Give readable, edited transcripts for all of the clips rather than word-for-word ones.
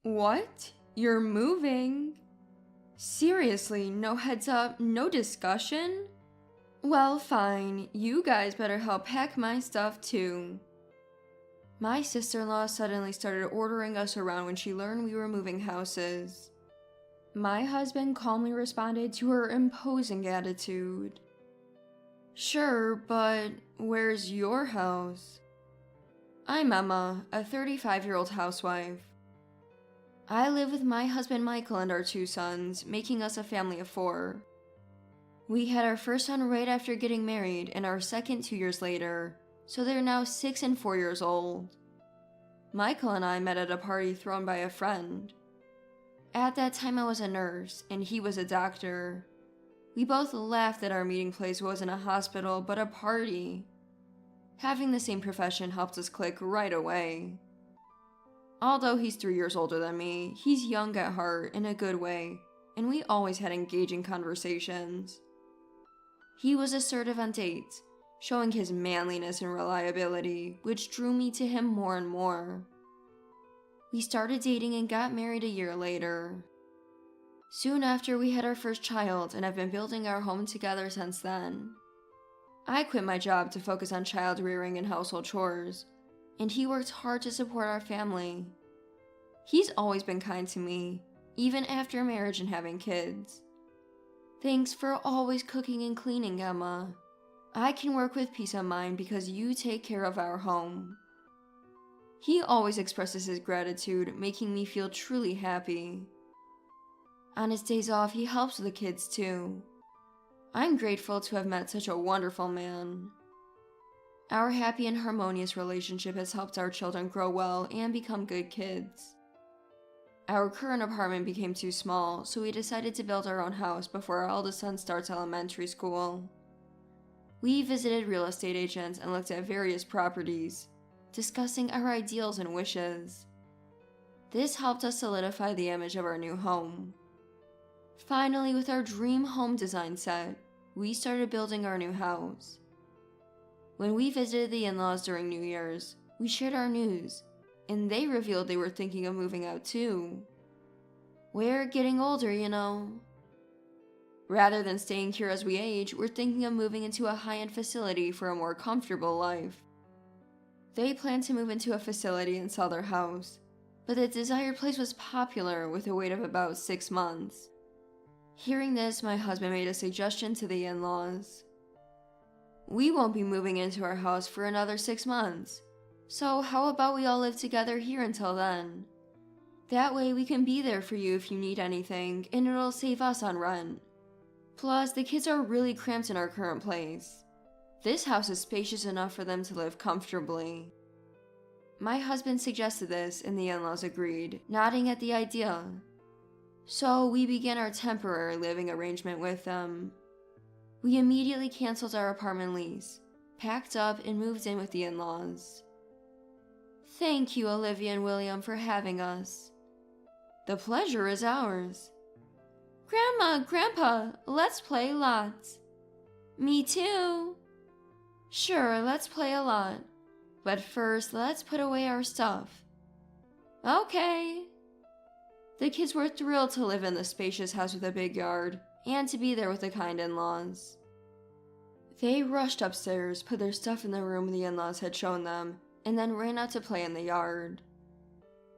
What? You're moving? Seriously, no heads up, no discussion? Well, fine, you guys better help pack my stuff too. My sister-in-law suddenly started ordering us around when she learned we were moving houses. My husband calmly responded to her imposing attitude. Sure, but where's your house? I'm Emma, a 35-year-old housewife. I live with my husband Michael and our 2 sons, making us a family of 4. We had our first son right after getting married and our second 2 years later, so they're now 6 and 4 years old. Michael and I met at a party thrown by a friend. At that time I was a nurse and he was a doctor. We both laughed that our meeting place wasn't a hospital but a party. Having the same profession helped us click right away. Although he's 3 years older than me, he's young at heart in a good way, and we always had engaging conversations. He was assertive on dates, showing his manliness and reliability, which drew me to him more and more. We started dating and got married a year later. Soon after, we had our first child and have been building our home together since then. I quit my job to focus on child rearing and household chores, and he worked hard to support our family. He's always been kind to me, even after marriage and having kids. Thanks for always cooking and cleaning, Emma. I can work with peace of mind because you take care of our home. He always expresses his gratitude, making me feel truly happy. On his days off, he helps with the kids too. I'm grateful to have met such a wonderful man. Our happy and harmonious relationship has helped our children grow well and become good kids. Our current apartment became too small, so we decided to build our own house before our eldest son starts elementary school. We visited real estate agents and looked at various properties, discussing our ideals and wishes. This helped us solidify the image of our new home. Finally, with our dream home design set, we started building our new house. When we visited the in-laws during New Year's, we shared our news, and they revealed they were thinking of moving out too. We're getting older, you know. Rather than staying here as we age, we're thinking of moving into a high-end facility for a more comfortable life. They plan to move into a facility and sell their house, but the desired place was popular with a wait of about 6 months. Hearing this, my husband made a suggestion to the in-laws. We won't be moving into our house for another 6 months, so how about we all live together here until then? That way we can be there for you if you need anything, and it'll save us on rent. Plus, the kids are really cramped in our current place. This house is spacious enough for them to live comfortably. My husband suggested this, and the in-laws agreed, nodding at the idea. So we began our temporary living arrangement with them. We immediately canceled our apartment lease, packed up, and moved in with the in-laws. Thank you, Olivia and William, for having us. The pleasure is ours. Grandma, Grandpa, let's play lots. Me too. Sure, let's play a lot. But first, let's put away our stuff. Okay. The kids were thrilled to live in the spacious house with a big yard, and to be there with the kind in-laws. They rushed upstairs, put their stuff in the room the in-laws had shown them, and then ran out to play in the yard.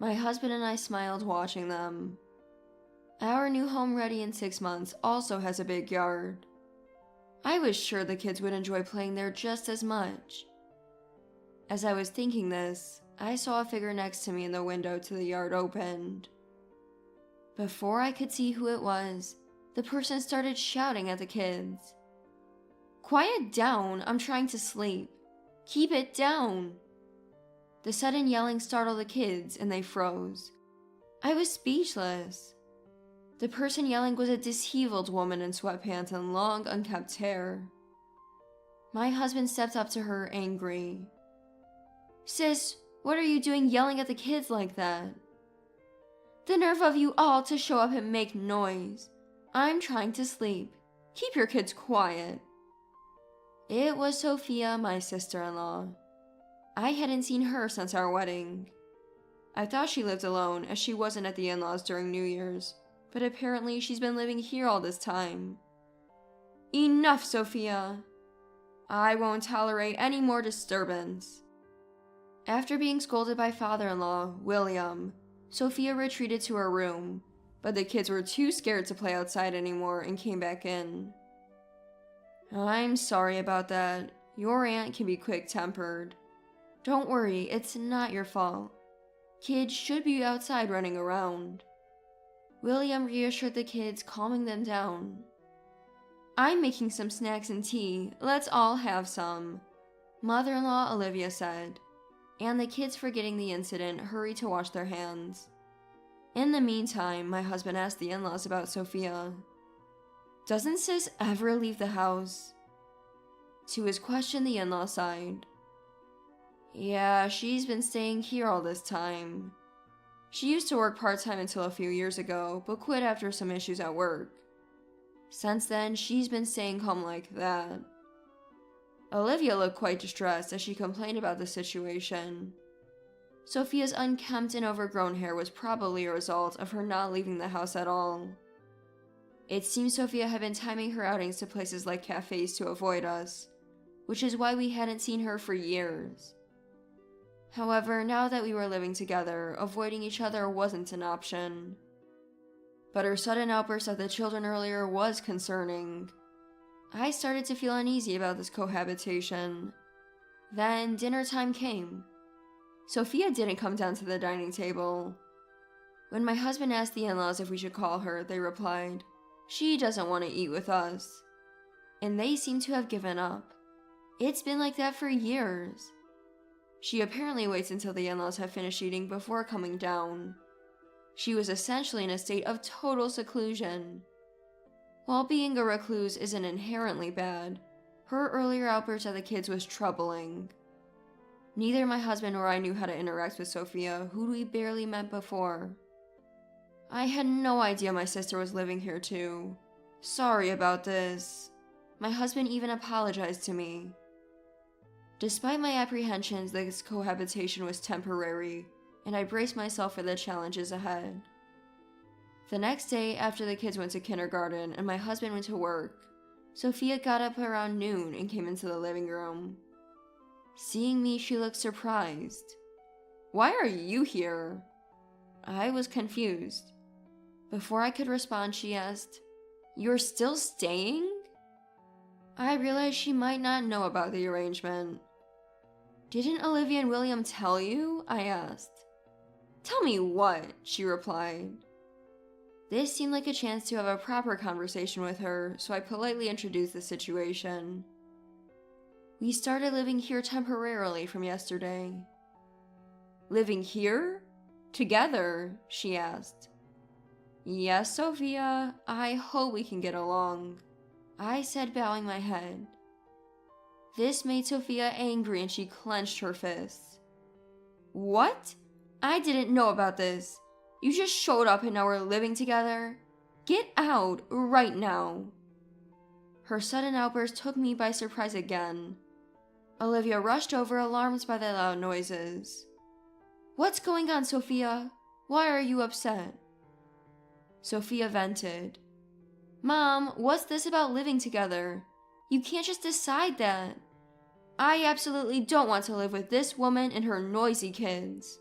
My husband and I smiled watching them. Our new home ready in 6 months also has a big yard. I was sure the kids would enjoy playing there just as much. As I was thinking this, I saw a figure next to me in the window to the yard opened. Before I could see who it was, the person started shouting at the kids. Quiet down, I'm trying to sleep. Keep it down. The sudden yelling startled the kids and they froze. I was speechless. The person yelling was a disheveled woman in sweatpants and long, unkempt hair. My husband stepped up to her, angry. Sis, what are you doing yelling at the kids like that? The nerve of you all to show up and make noise. I'm trying to sleep. Keep your kids quiet. It was Sophia, my sister-in-law. I hadn't seen her since our wedding. I thought she lived alone as she wasn't at the in-laws during New Year's, but apparently she's been living here all this time. Enough, Sophia! I won't tolerate any more disturbance. After being scolded by father-in-law, William, Sophia retreated to her room, but the kids were too scared to play outside anymore and came back in. I'm sorry about that. Your aunt can be quick-tempered. Don't worry, it's not your fault. Kids should be outside running around. William reassured the kids, calming them down. I'm making some snacks and tea. Let's all have some, Mother-in-law Olivia said, and the kids, forgetting the incident, hurried to wash their hands. In the meantime, my husband asked the in-laws about Sophia. Doesn't sis ever leave the house? To his question, the in-law sighed. Yeah, she's been staying here all this time. She used to work part-time until a few years ago, but quit after some issues at work. Since then, she's been staying home like that. Olivia looked quite distressed as she complained about the situation. Sophia's unkempt and overgrown hair was probably a result of her not leaving the house at all. It seemed Sophia had been timing her outings to places like cafes to avoid us, which is why we hadn't seen her for years. However, now that we were living together, avoiding each other wasn't an option. But her sudden outburst at the children earlier was concerning. I started to feel uneasy about this cohabitation. Then dinner time came. Sophia didn't come down to the dining table. When my husband asked the in-laws if we should call her, they replied, she doesn't want to eat with us. And they seem to have given up. It's been like that for years. She apparently waits until the in-laws have finished eating before coming down. She was essentially in a state of total seclusion. While being a recluse isn't inherently bad, her earlier outburst at the kids was troubling. Neither my husband nor I knew how to interact with Sophia, who we barely met before. I had no idea my sister was living here too. Sorry about this. My husband even apologized to me. Despite my apprehensions, this cohabitation was temporary, and I braced myself for the challenges ahead. The next day, after the kids went to kindergarten and my husband went to work, Sophia got up around noon and came into the living room. Seeing me, she looked surprised. Why are you here? I was confused. Before I could respond, she asked, You're still staying? I realized she might not know about the arrangement. Didn't Olivia and William tell you? I asked. Tell me what? She replied. This seemed like a chance to have a proper conversation with her, so I politely introduced the situation. We started living here temporarily from yesterday. Living here? Together? She asked. Yes, Sophia. I hope we can get along, I said, bowing my head. This made Sophia angry and she clenched her fists. What? I didn't know about this. You just showed up and now we're living together? Get out right now. Her sudden outburst took me by surprise again. Olivia rushed over, alarmed by the loud noises. What's going on, Sophia? Why are you upset? Sophia vented. Mom, what's this about living together? You can't just decide that. I absolutely don't want to live with this woman and her noisy kids.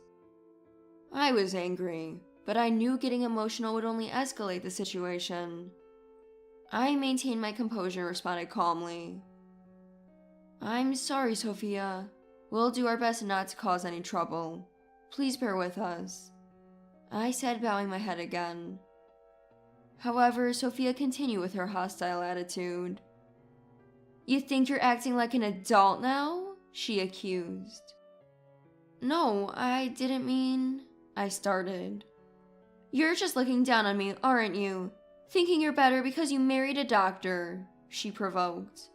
I was angry, but I knew getting emotional would only escalate the situation. I maintained my composure and responded calmly. I'm sorry, Sophia. We'll do our best not to cause any trouble. Please bear with us, I said, bowing my head again. However, Sophia continued with her hostile attitude. You think you're acting like an adult now? She accused. No, I didn't mean... I started. You're just looking down on me, aren't you? Thinking you're better because you married a doctor, she provoked.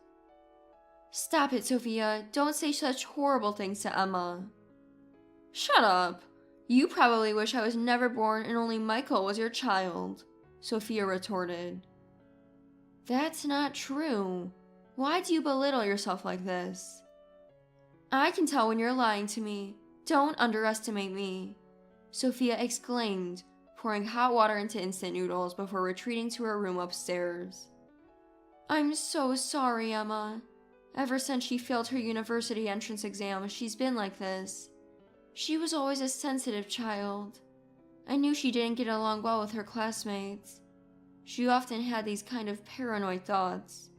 Stop it, Sophia. Don't say such horrible things to Emma. Shut up. You probably wish I was never born and only Michael was your child, Sophia retorted. That's not true. Why do you belittle yourself like this? I can tell when you're lying to me. Don't underestimate me. Sophia exclaimed, pouring hot water into instant noodles before retreating to her room upstairs. I'm so sorry, Emma. Ever since she failed her university entrance exam, she's been like this. She was always a sensitive child. I knew she didn't get along well with her classmates. She often had these kind of paranoid thoughts.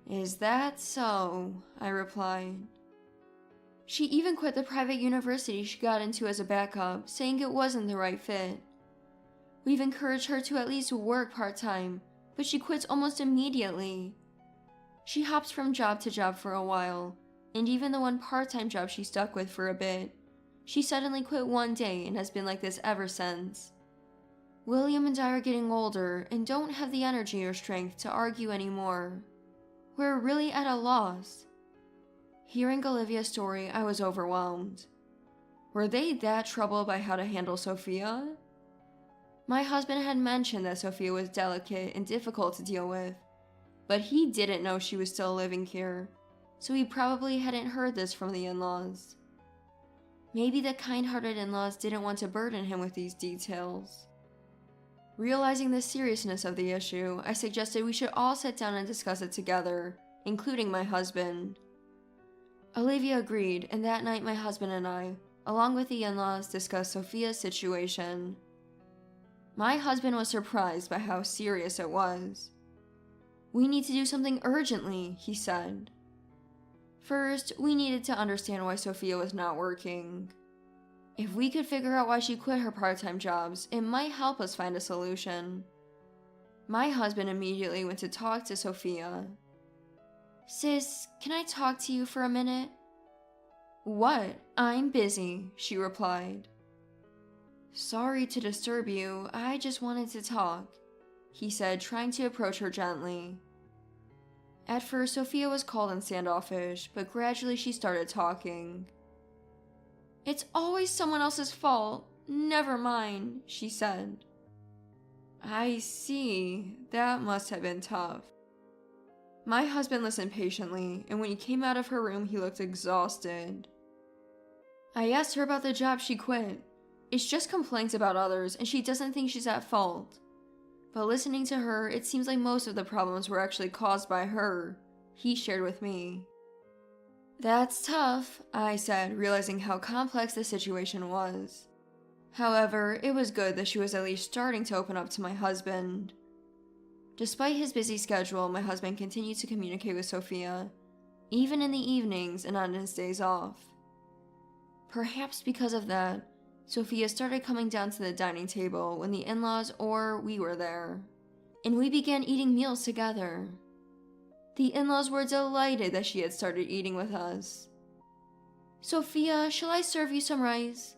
Is that so? I replied. She even quit the private university she got into as a backup, saying it wasn't the right fit. We've encouraged her to at least work part-time, but she quits almost immediately. She hops from job to job for a while, and even the one part-time job she stuck with for a bit, she suddenly quit one day and has been like this ever since. William and I are getting older and don't have the energy or strength to argue anymore. We're really at a loss. Hearing Olivia's story, I was overwhelmed. Were they that troubled by how to handle Sophia? My husband had mentioned that Sophia was delicate and difficult to deal with, but he didn't know she was still living here, so he probably hadn't heard this from the in-laws. Maybe the kind-hearted in-laws didn't want to burden him with these details. Realizing the seriousness of the issue, I suggested we should all sit down and discuss it together, including my husband. Olivia agreed, and that night my husband and I, along with the in-laws, discussed Sophia's situation. My husband was surprised by how serious it was. We need to do something urgently, he said. First, we needed to understand why Sophia was not working. If we could figure out why she quit her part-time jobs, it might help us find a solution. My husband immediately went to talk to Sophia. Sis, can I talk to you for a minute? What? I'm busy, she replied. Sorry to disturb you, I just wanted to talk, he said, trying to approach her gently. At first, Sophia was cold and standoffish, but gradually she started talking. It's always someone else's fault. Never mine, she said. I see. That must have been tough. My husband listened patiently, and when he came out of her room, he looked exhausted. I asked her about the job she quit. It's just complaints about others, and she doesn't think she's at fault. But listening to her, it seems like most of the problems were actually caused by her, he shared with me. That's tough, I said, realizing how complex the situation was. However, it was good that she was at least starting to open up to my husband. Despite his busy schedule, my husband continued to communicate with Sophia, even in the evenings and on his days off. Perhaps because of that, Sophia started coming down to the dining table when the in-laws or we were there, and we began eating meals together. The in-laws were delighted that she had started eating with us. Sophia, shall I serve you some rice?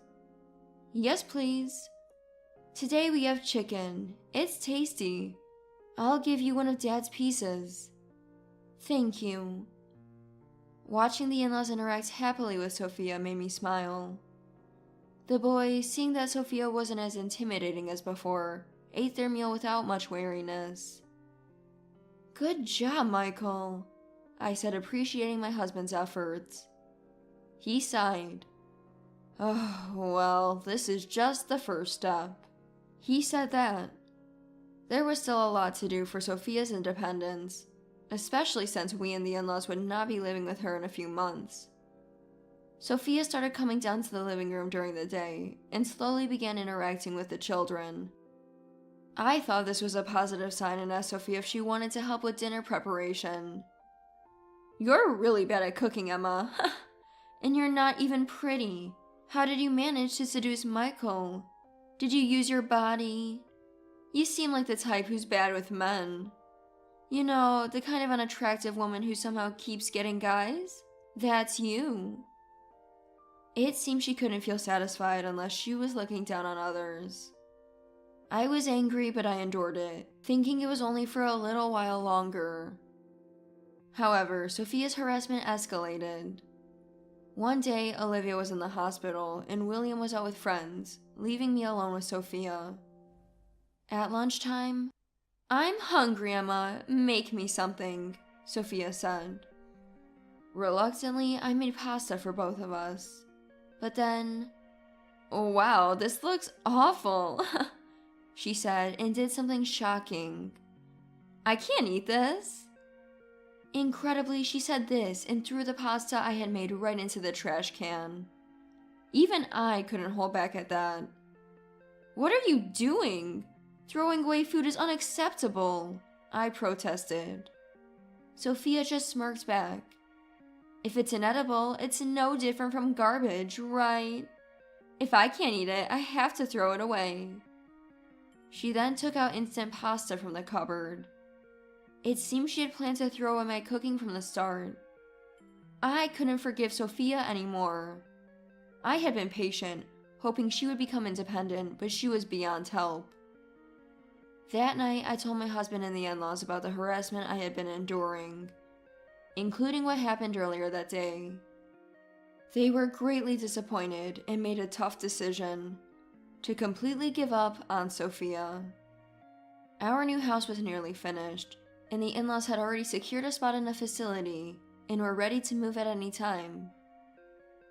Yes, please. Today we have chicken. It's tasty. I'll give you one of Dad's pieces. Thank you. Watching the in-laws interact happily with Sophia made me smile. The boys, seeing that Sophia wasn't as intimidating as before, ate their meal without much wariness. Good job, Michael, I said, appreciating my husband's efforts. He sighed. Oh, well, this is just the first step. He said that. There was still a lot to do for Sophia's independence, especially since we and the in-laws would not be living with her in a few months. Sophia started coming down to the living room during the day and slowly began interacting with the children. I thought this was a positive sign and asked Sophia if she wanted to help with dinner preparation. You're really bad at cooking, Emma. And you're not even pretty. How did you manage to seduce Michael? Did you use your body? You seem like the type who's bad with men. You know, the kind of unattractive woman who somehow keeps getting guys? That's you. It seemed she couldn't feel satisfied unless she was looking down on others. I was angry, but I endured it, thinking it was only for a little while longer. However, Sophia's harassment escalated. One day, Olivia was in the hospital, and William was out with friends, leaving me alone with Sophia. At lunchtime, I'm hungry, Emma. Make me something, Sophia said. Reluctantly, I made pasta for both of us. But then, Oh, wow, this looks awful, she said and did something shocking. I can't eat this. Incredibly, she said this and threw the pasta I had made right into the trash can. Even I couldn't hold back at that. What are you doing? Throwing away food is unacceptable, I protested. Sophia just smirked back. If it's inedible, it's no different from garbage, right? If I can't eat it, I have to throw it away. She then took out instant pasta from the cupboard. It seemed she had planned to throw away my cooking from the start. I couldn't forgive Sophia anymore. I had been patient, hoping she would become independent, but she was beyond help. That night, I told my husband and the in-laws about the harassment I had been enduring, including what happened earlier that day. They were greatly disappointed and made a tough decision to completely give up on Sophia. Our new house was nearly finished, and the in-laws had already secured a spot in a facility and were ready to move at any time.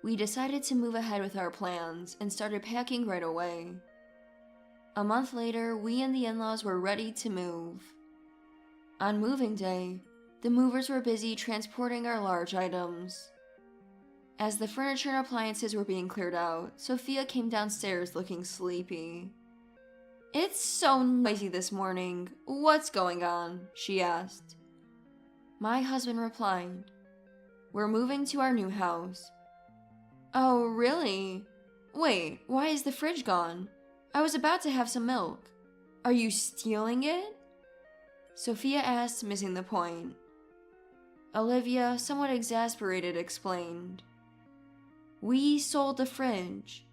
We decided to move ahead with our plans and started packing right away. A month later, we and the in-laws were ready to move. On moving day, the movers were busy transporting our large items. As the furniture and appliances were being cleared out, Sophia came downstairs looking sleepy. It's so noisy this morning. What's going on? She asked. My husband replied, We're moving to our new house. Oh, really? Wait, why is the fridge gone? I was about to have some milk. Are you stealing it? Sophia asked, missing the point. Olivia, somewhat exasperated, explained. We sold the fridge.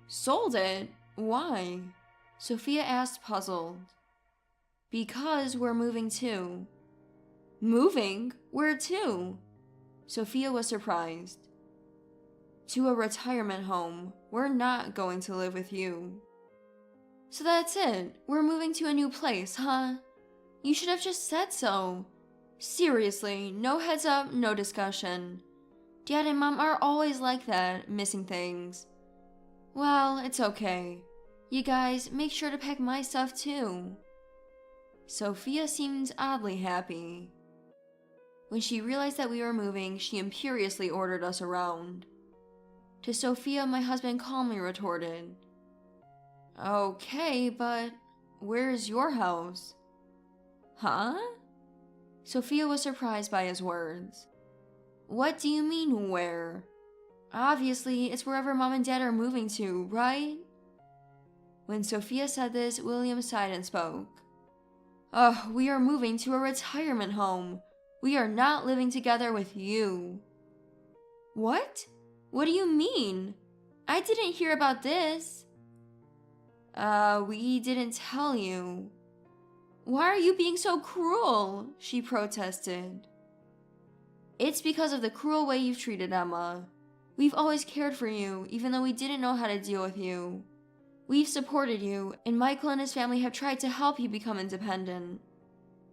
Sold it? Why? Sophia asked, puzzled. Because we're moving too. Moving? Where to? Sophia was surprised. To a retirement home. We're not going to live with you. So that's it. We're moving to a new place, huh? You should have just said so. Seriously, no heads up, no discussion. Dad and Mom are always like that, missing things. Well, it's okay. You guys, make sure to pack my stuff too. Sophia seemed oddly happy. When she realized that we were moving, she imperiously ordered us around. To Sophia, my husband calmly retorted, Okay, but where's your house? Huh? Sophia was surprised by his words. What do you mean, where? Obviously, it's wherever Mom and Dad are moving to, right? When Sophia said this, William sighed and spoke. We are moving to a retirement home. We are not living together with you. What? What do you mean? I didn't hear about this. We didn't tell you. Why are you being so cruel? She protested. It's because of the cruel way you've treated Emma. We've always cared for you, even though we didn't know how to deal with you. We've supported you, and Michael and his family have tried to help you become independent.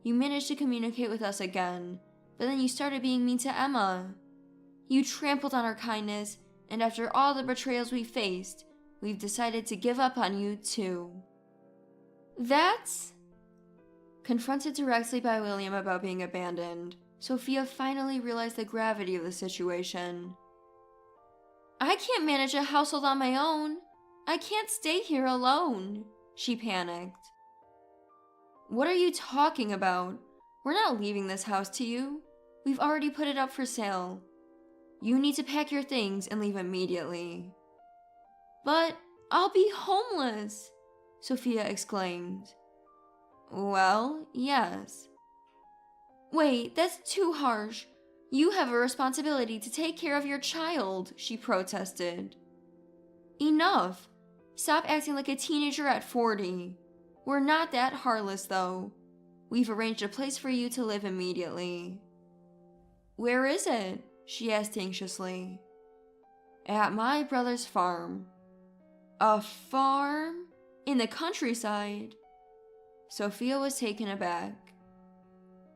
You managed to communicate with us again, but then you started being mean to Emma. You trampled on our kindness, and after all the betrayals we faced, we've decided to give up on you too. That's... Confronted directly by William about being abandoned, Sophia finally realized the gravity of the situation. I can't manage a household on my own. I can't stay here alone, she panicked. What are you talking about? We're not leaving this house to you. We've already put it up for sale. You need to pack your things and leave immediately. But I'll be homeless, Sophia exclaimed. Well, yes. Wait, that's too harsh. You have a responsibility to take care of your child, she protested. Enough. Stop acting like a teenager at 40. We're not that heartless, though. We've arranged a place for you to live immediately. Where is it? She asked anxiously. At my brother's farm. A farm? In the countryside? Sophia was taken aback.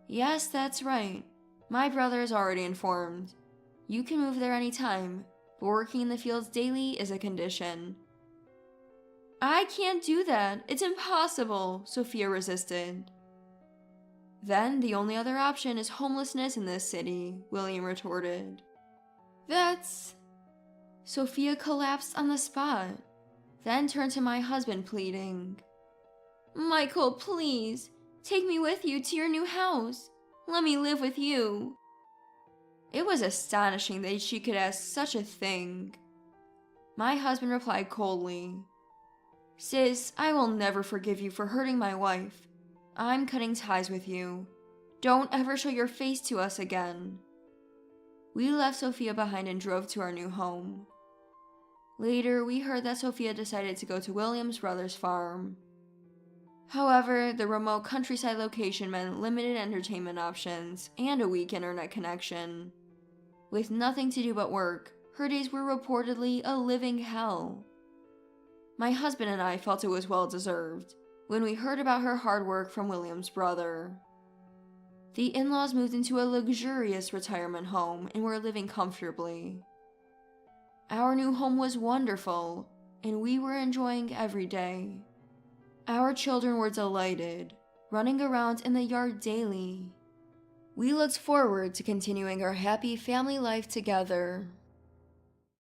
Yes, that's right. My brother is already informed. You can move there anytime, but working in the fields daily is a condition. I can't do that. It's impossible, Sophia resisted. Then the only other option is homelessness in this city, William retorted. That's... Sophia collapsed on the spot, then turned to my husband pleading. Michael, please, take me with you to your new house. Let me live with you. It was astonishing that she could ask such a thing. My husband replied coldly, Sis, I will never forgive you for hurting my wife. I'm cutting ties with you. Don't ever show your face to us again. We left Sophia behind and drove to our new home. Later, we heard that Sophia decided to go to William's brother's farm. However, the remote countryside location meant limited entertainment options and a weak internet connection. With nothing to do but work, her days were reportedly a living hell. My husband and I felt it was well deserved when we heard about her hard work from William's brother. The in-laws moved into a luxurious retirement home and were living comfortably. Our new home was wonderful, and we were enjoying every day. Our children were delighted, running around in the yard daily. We looked forward to continuing our happy family life together.